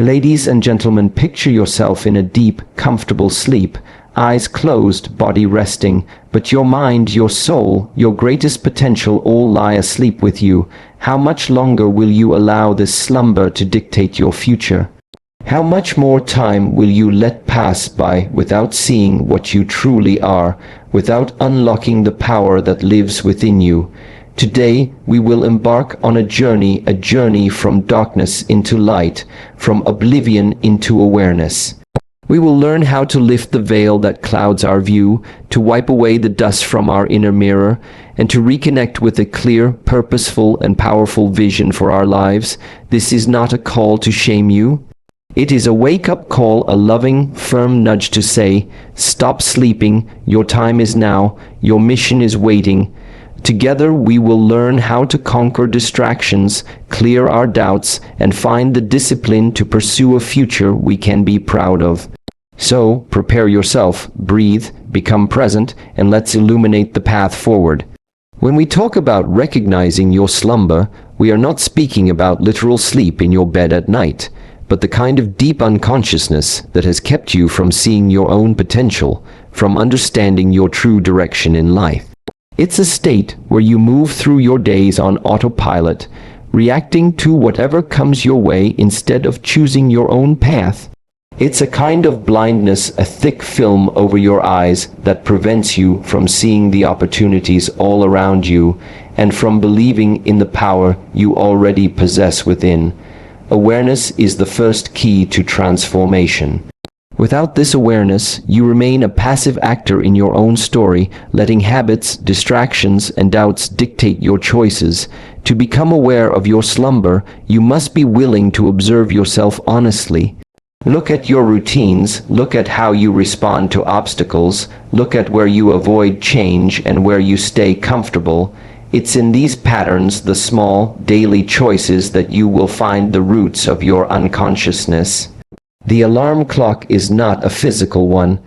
Ladies and gentlemen, picture yourself in a deep, comfortable sleep, eyes closed, body resting, but your mind, your soul, your greatest potential all lie asleep with you. How much longer will you allow this slumber to dictate your future? How much more time will you let pass by without seeing what you truly are, without unlocking the power that lives within you? Today, we will embark on a journey from darkness into light, from oblivion into awareness. We will learn how to lift the veil that clouds our view, to wipe away the dust from our inner mirror, and to reconnect with a clear, purposeful, and powerful vision for our lives. This is not a call to shame you. It is a wake-up call, a loving, firm nudge to say, stop sleeping, your time is now, your mission is waiting. Together we will learn how to conquer distractions, clear our doubts, and find the discipline to pursue a future we can be proud of. So, prepare yourself, breathe, become present, and let's illuminate the path forward. When we talk about recognizing your slumber, we are not speaking about literal sleep in your bed at night, but the kind of deep unconsciousness that has kept you from seeing your own potential, from understanding your true direction in life. It's a state where you move through your days on autopilot, reacting to whatever comes your way instead of choosing your own path. It's a kind of blindness, a thick film over your eyes that prevents you from seeing the opportunities all around you and from believing in the power you already possess within. Awareness is the first key to transformation. Without this awareness, you remain a passive actor in your own story, letting habits, distractions, and doubts dictate your choices. To become aware of your slumber, you must be willing to observe yourself honestly. Look at your routines, look at how you respond to obstacles, look at where you avoid change and where you stay comfortable. It's in these patterns, the small, daily choices, that you will find the roots of your unconsciousness. The alarm clock is not a physical one.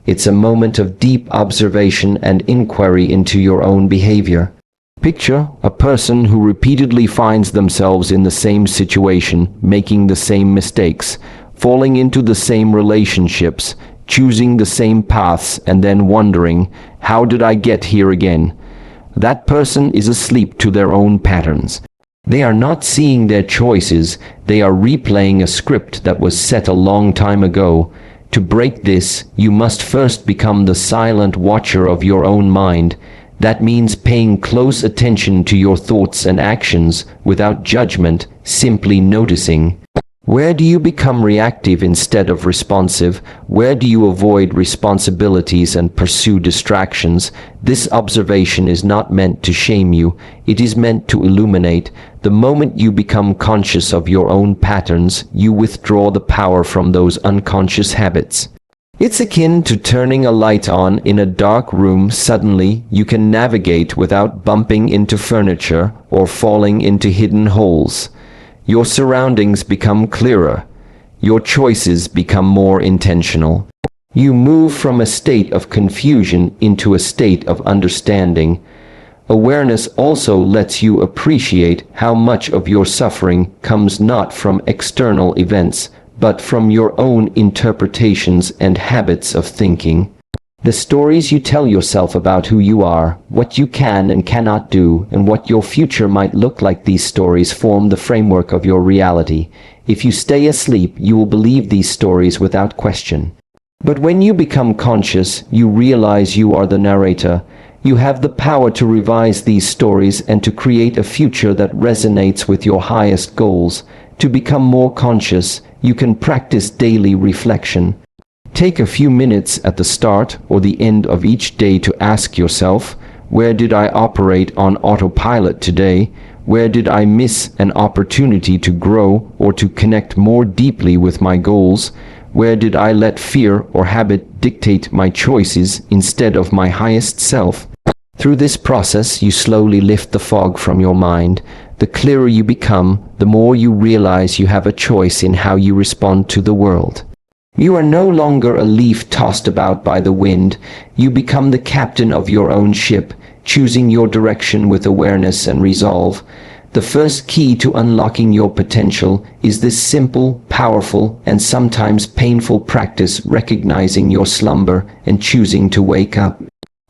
It's a moment of deep observation and inquiry into your own behavior. Picture a person who repeatedly finds themselves in the same situation, making the same mistakes, falling into the same relationships, choosing the same paths, and then wondering, how did I get here again? That person is asleep to their own patterns. They are not seeing their choices, they are replaying a script that was set a long time ago. To break this, you must first become the silent watcher of your own mind. That means paying close attention to your thoughts and actions without judgment, simply noticing. Where do you become reactive instead of responsive? Where do you avoid responsibilities and pursue distractions? This observation is not meant to shame you. It is meant to illuminate. The moment you become conscious of your own patterns, you withdraw the power from those unconscious habits. It's akin to turning a light on in a dark room. Suddenly, you can navigate without bumping into furniture or falling into hidden holes. Your surroundings become clearer. Your choices become more intentional. You move from a state of confusion into a state of understanding. Awareness also lets you appreciate how much of your suffering comes not from external events, but from your own interpretations and habits of thinking. The stories you tell yourself about who you are, what you can and cannot do, and what your future might look like, these stories form the framework of your reality. If you stay asleep, you will believe these stories without question. But when you become conscious, you realize you are the narrator. You have the power to revise these stories and to create a future that resonates with your highest goals. To become more conscious, you can practice daily reflection. Take a few minutes at the start or the end of each day to ask yourself, where did I operate on autopilot today? Where did I miss an opportunity to grow or to connect more deeply with my goals? Where did I let fear or habit dictate my choices instead of my highest self? Through this process, you slowly lift the fog from your mind. The clearer you become, the more you realize you have a choice in how you respond to the world. You are no longer a leaf tossed about by the wind. You become the captain of your own ship, choosing your direction with awareness and resolve. The first key to unlocking your potential is this simple, powerful, and sometimes painful practice: recognizing your slumber and choosing to wake up.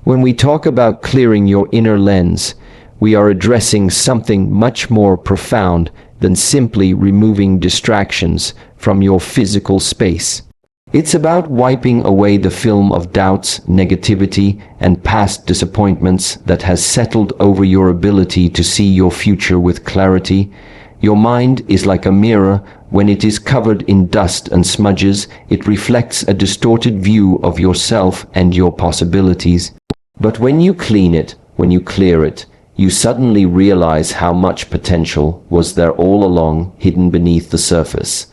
When we talk about clearing your inner lens, we are addressing something much more profound than simply removing distractions from your physical space. It's about wiping away the film of doubts, negativity, and past disappointments that has settled over your ability to see your future with clarity. Your mind is like a mirror. When it is covered in dust and smudges, it reflects a distorted view of yourself and your possibilities. But when you clean it, when you clear it, you suddenly realize how much potential was there all along, hidden beneath the surface.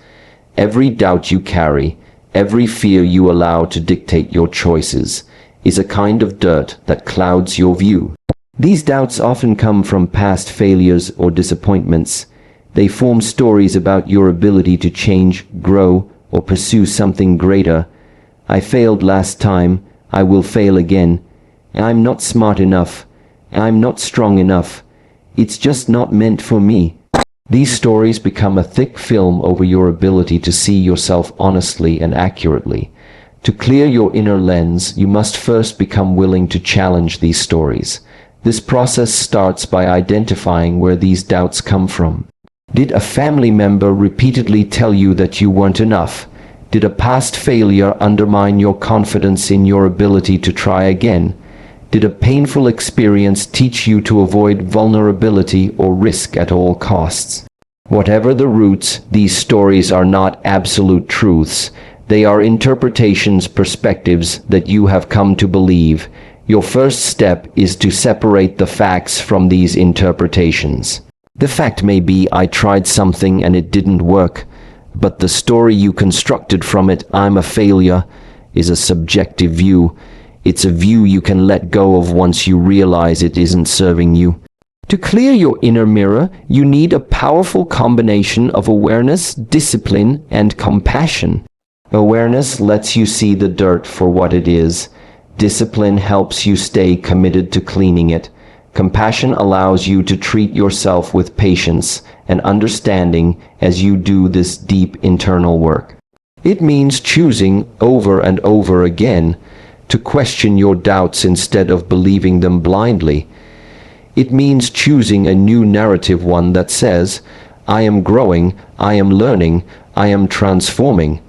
Every doubt you carry, every fear you allow to dictate your choices, is a kind of dirt that clouds your view. These doubts often come from past failures or disappointments. They form stories about your ability to change, grow, or pursue something greater. I failed last time, I will fail again. I'm not smart enough. I'm not strong enough. It's just not meant for me. These stories become a thick film over your ability to see yourself honestly and accurately. To clear your inner lens, you must first become willing to challenge these stories. This process starts by identifying where these doubts come from. Did a family member repeatedly tell you that you weren't enough? Did a past failure undermine your confidence in your ability to try again? Did a painful experience teach you to avoid vulnerability or risk at all costs? Whatever the roots, these stories are not absolute truths. They are interpretations, perspectives that you have come to believe. Your first step is to separate the facts from these interpretations. The fact may be, I tried something and it didn't work, but the story you constructed from it, I'm a failure, is a subjective view. It's a view you can let go of once you realize it isn't serving you. To clear your inner mirror, you need a powerful combination of awareness, discipline, and compassion. Awareness lets you see the dirt for what it is. Discipline helps you stay committed to cleaning it. Compassion allows you to treat yourself with patience and understanding as you do this deep internal work. It means choosing over and over again to question your doubts instead of believing them blindly. It means choosing a new narrative, one that says, I am growing, I am learning, I am transforming.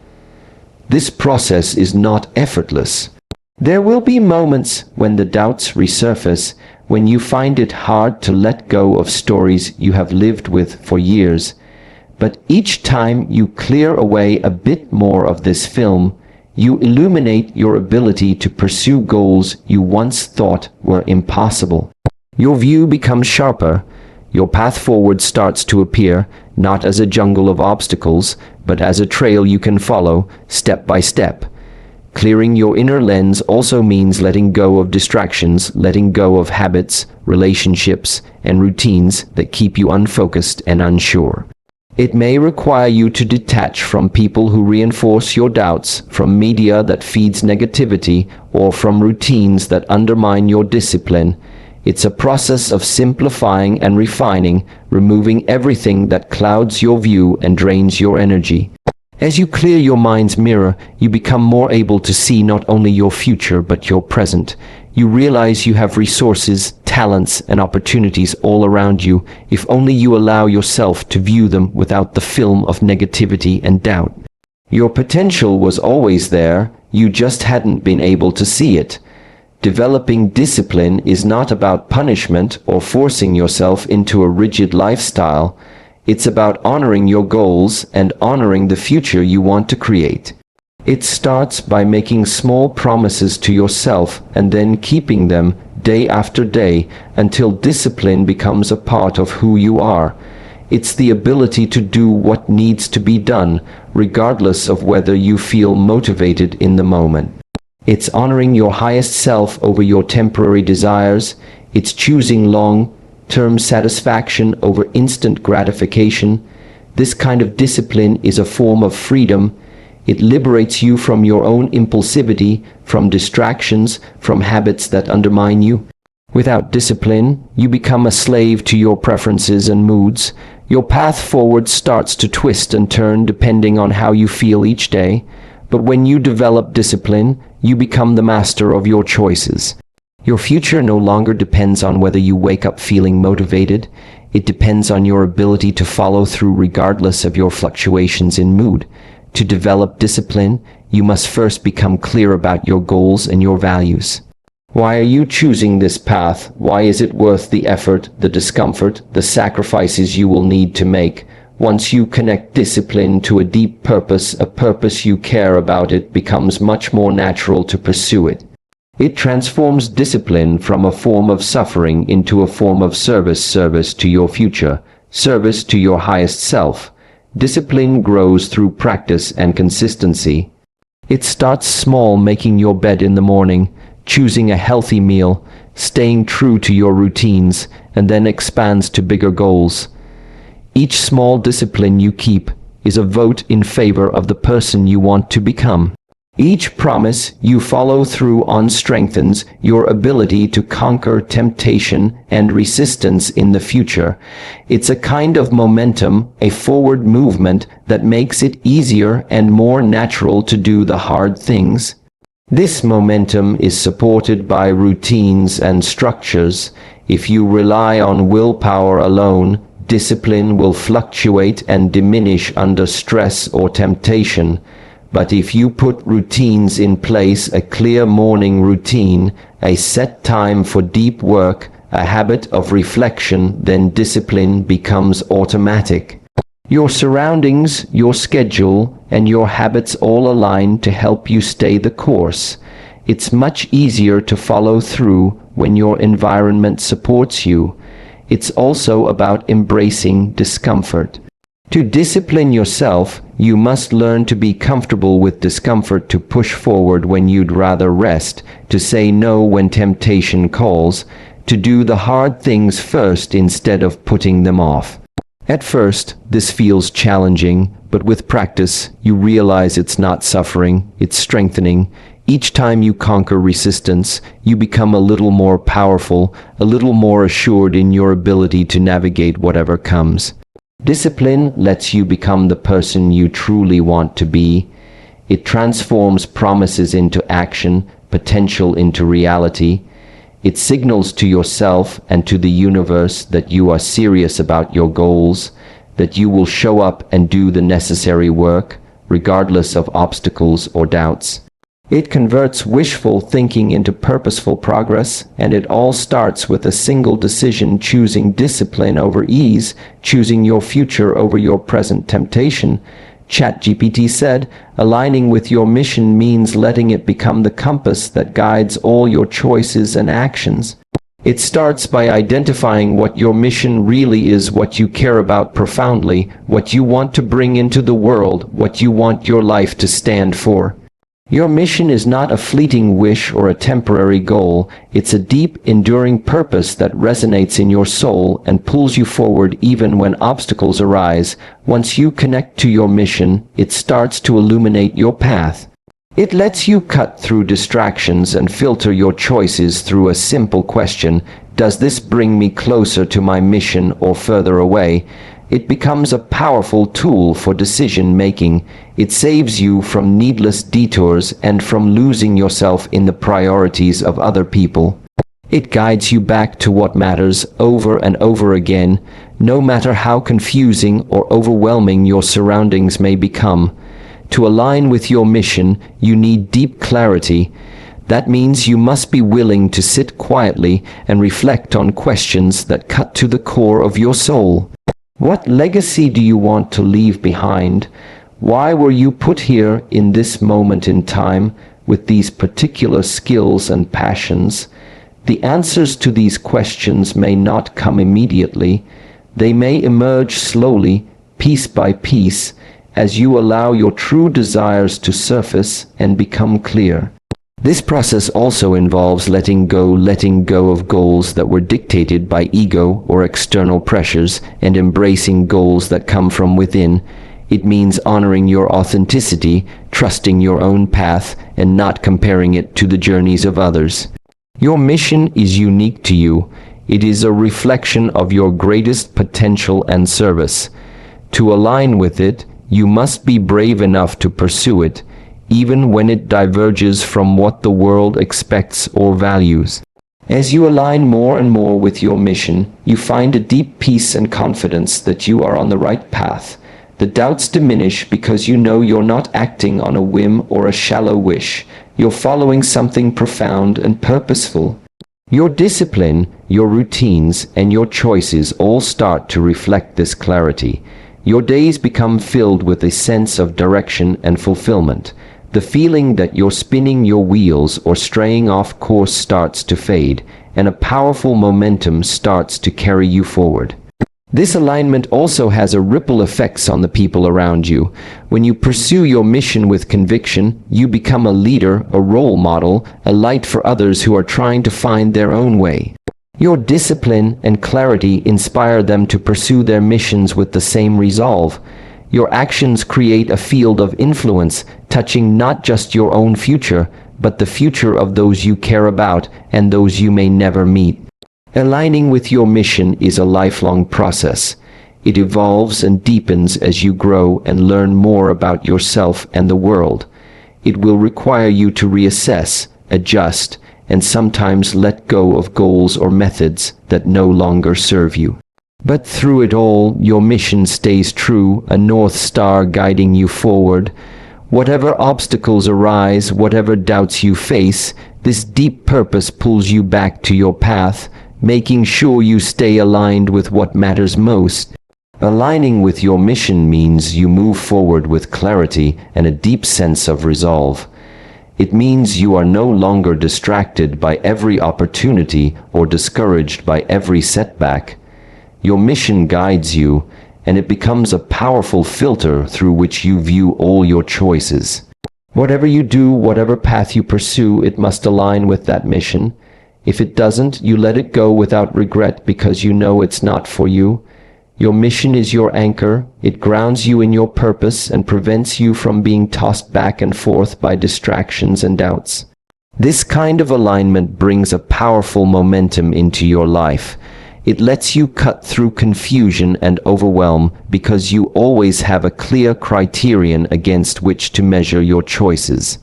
This process is not effortless. There will be moments when the doubts resurface, when you find it hard to let go of stories you have lived with for years. But each time you clear away a bit more of this film, you illuminate your ability to pursue goals you once thought were impossible. Your view becomes sharper. Your path forward starts to appear, not as a jungle of obstacles, but as a trail you can follow, step by step. Clearing your inner lens also means letting go of distractions, letting go of habits, relationships, and routines that keep you unfocused and unsure. It may require you to detach from people who reinforce your doubts, from media that feeds negativity, or from routines that undermine your discipline. It's a process of simplifying and refining, removing everything that clouds your view and drains your energy. As you clear your mind's mirror, you become more able to see not only your future but your present. You realize you have resources, talents, and opportunities all around you, if only you allow yourself to view them without the film of negativity and doubt. Your potential was always there, you just hadn't been able to see it. Developing discipline is not about punishment or forcing yourself into a rigid lifestyle. It's about honoring your goals and honoring the future you want to create. It starts by making small promises to yourself and then keeping them day after day until discipline becomes a part of who you are. It's the ability to do what needs to be done, regardless of whether you feel motivated in the moment. It's honoring your highest self over your temporary desires. It's choosing long-term satisfaction over instant gratification. This kind of discipline is a form of freedom. It liberates you from your own impulsivity, from distractions, from habits that undermine you. Without discipline, you become a slave to your preferences and moods. Your path forward starts to twist and turn depending on how you feel each day. But when you develop discipline, you become the master of your choices. Your future no longer depends on whether you wake up feeling motivated. It depends on your ability to follow through regardless of your fluctuations in mood. To develop discipline, you must first become clear about your goals and your values. Why are you choosing this path? Why is it worth the effort, the discomfort, the sacrifices you will need to make? Once you connect discipline to a deep purpose, a purpose you care about, it becomes much more natural to pursue it. It transforms discipline from a form of suffering into a form of service to your future, service to your highest self. Discipline grows through practice and consistency. It starts small, making your bed in the morning, choosing a healthy meal, staying true to your routines, and then expands to bigger goals. Each small discipline you keep is a vote in favor of the person you want to become. Each promise you follow through on strengthens your ability to conquer temptation and resistance in the future. It's a kind of momentum, a forward movement that makes it easier and more natural to do the hard things. This momentum is supported by routines and structures. If you rely on willpower alone, discipline will fluctuate and diminish under stress or temptation. But if you put routines in place, a clear morning routine, a set time for deep work, a habit of reflection, then discipline becomes automatic. Your surroundings, your schedule, and your habits all align to help you stay the course. It's much easier to follow through when your environment supports you. It's also about embracing discomfort. To discipline yourself, you must learn to be comfortable with discomfort, to push forward when you'd rather rest, to say no when temptation calls, to do the hard things first instead of putting them off. At first, this feels challenging, but with practice, you realize it's not suffering, it's strengthening. Each time you conquer resistance, you become a little more powerful, a little more assured in your ability to navigate whatever comes. Discipline lets you become the person you truly want to be. It transforms promises into action, potential into reality. It signals to yourself and to the universe that you are serious about your goals, that you will show up and do the necessary work, regardless of obstacles or doubts. It converts wishful thinking into purposeful progress, and it all starts with a single decision: choosing discipline over ease, choosing your future over your present temptation. ChatGPT said, aligning with your mission means letting it become the compass that guides all your choices and actions. It starts by identifying what your mission really is, what you care about profoundly, what you want to bring into the world, what you want your life to stand for. Your mission is not a fleeting wish or a temporary goal. It's a deep, enduring purpose that resonates in your soul and pulls you forward even when obstacles arise. Once you connect to your mission, it starts to illuminate your path. It lets you cut through distractions and filter your choices through a simple question: does this bring me closer to my mission or further away? It becomes a powerful tool for decision-making. It saves you from needless detours and from losing yourself in the priorities of other people. It guides you back to what matters over and over again, no matter how confusing or overwhelming your surroundings may become. To align with your mission, you need deep clarity. That means you must be willing to sit quietly and reflect on questions that cut to the core of your soul. What legacy do you want to leave behind? Why were you put here in this moment in time with these particular skills and passions? The answers to these questions may not come immediately. They may emerge slowly, piece by piece, as you allow your true desires to surface and become clear. This process also involves letting go of goals that were dictated by ego or external pressures, and embracing goals that come from within. It means honoring your authenticity, trusting your own path, and not comparing it to the journeys of others. Your mission is unique to you. It is a reflection of your greatest potential and service. To align with it, you must be brave enough to pursue it, even when it diverges from what the world expects or values. As you align more and more with your mission, you find a deep peace and confidence that you are on the right path. The doubts diminish because you know you're not acting on a whim or a shallow wish. You're following something profound and purposeful. Your discipline, your routines, and your choices all start to reflect this clarity. Your days become filled with a sense of direction and fulfillment. The feeling that you're spinning your wheels or straying off course starts to fade, and a powerful momentum starts to carry you forward. This alignment also has a ripple effects on the people around you. When you pursue your mission with conviction, you become a leader, a role model, a light for others who are trying to find their own way. Your discipline and clarity inspire them to pursue their missions with the same resolve. Your actions create a field of influence, touching not just your own future, but the future of those you care about and those you may never meet. Aligning with your mission is a lifelong process. It evolves and deepens as you grow and learn more about yourself and the world. It will require you to reassess, adjust, and sometimes let go of goals or methods that no longer serve you. But through it all, your mission stays true, a North Star guiding you forward. Whatever obstacles arise, whatever doubts you face, this deep purpose pulls you back to your path, making sure you stay aligned with what matters most. Aligning with your mission means you move forward with clarity and a deep sense of resolve. It means you are no longer distracted by every opportunity or discouraged by every setback. Your mission guides you, and it becomes a powerful filter through which you view all your choices. Whatever you do, whatever path you pursue, it must align with that mission. If it doesn't, you let it go without regret because you know it's not for you. Your mission is your anchor. It grounds you in your purpose and prevents you from being tossed back and forth by distractions and doubts. This kind of alignment brings a powerful momentum into your life. It lets you cut through confusion and overwhelm because you always have a clear criterion against which to measure your choices.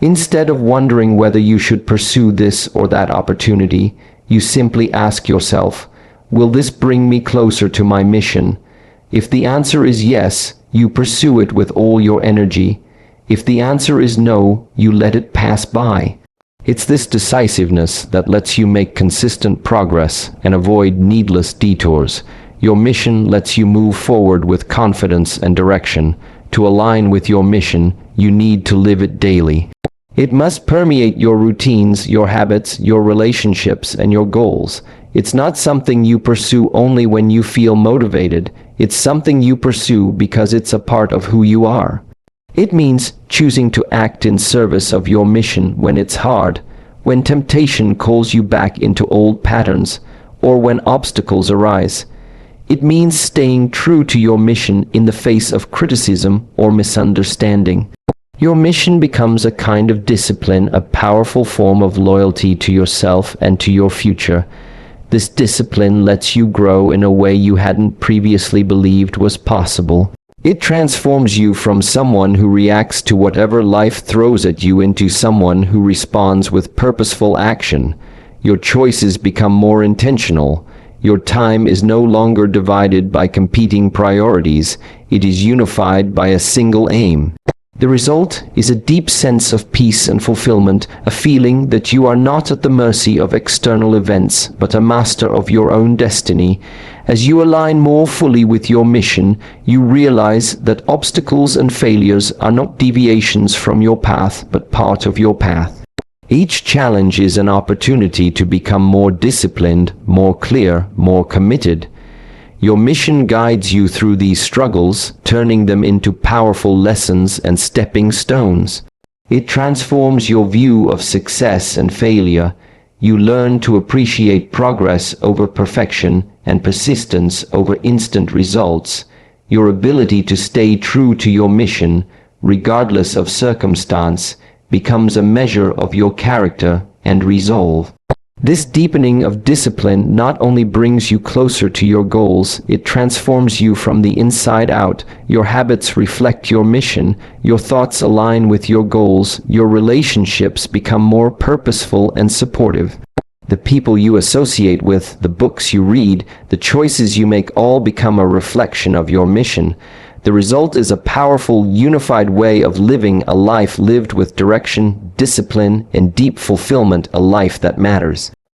Instead of wondering whether you should pursue this or that opportunity, you simply ask yourself, will this bring me closer to my mission? If the answer is yes, you pursue it with all your energy. If the answer is no, you let it pass by. It's this decisiveness that lets you make consistent progress and avoid needless detours. Your mission lets you move forward with confidence and direction. To align with your mission, you need to live it daily. It must permeate your routines, your habits, your relationships, and your goals. It's not something you pursue only when you feel motivated. It's something you pursue because it's a part of who you are. It means choosing to act in service of your mission when it's hard, when temptation calls you back into old patterns, or when obstacles arise. It means staying true to your mission in the face of criticism or misunderstanding. Your mission becomes a kind of discipline, a powerful form of loyalty to yourself and to your future. This discipline lets you grow in a way you hadn't previously believed was possible. It transforms you from someone who reacts to whatever life throws at you into someone who responds with purposeful action. Your choices become more intentional. Your time is no longer divided by competing priorities. It is unified by a single aim. The result is a deep sense of peace and fulfillment, a feeling that you are not at the mercy of external events, but a master of your own destiny. As you align more fully with your mission, you realize that obstacles and failures are not deviations from your path, but part of your path. Each challenge is an opportunity to become more disciplined, more clear, more committed. Your mission guides you through these struggles, turning them into powerful lessons and stepping stones. It transforms your view of success and failure. You learn to appreciate progress over perfection and persistence over instant results. Your ability to stay true to your mission, regardless of circumstance, becomes a measure of your character and resolve. This deepening of discipline not only brings you closer to your goals, it transforms you from the inside out. Your habits reflect your mission, your thoughts align with your goals, your relationships become more purposeful and supportive. The people you associate with, the books you read, the choices you make all become a reflection of your mission. The result is a powerful, unified way of living, a life lived with direction, discipline, and deep fulfillment, a life that matters.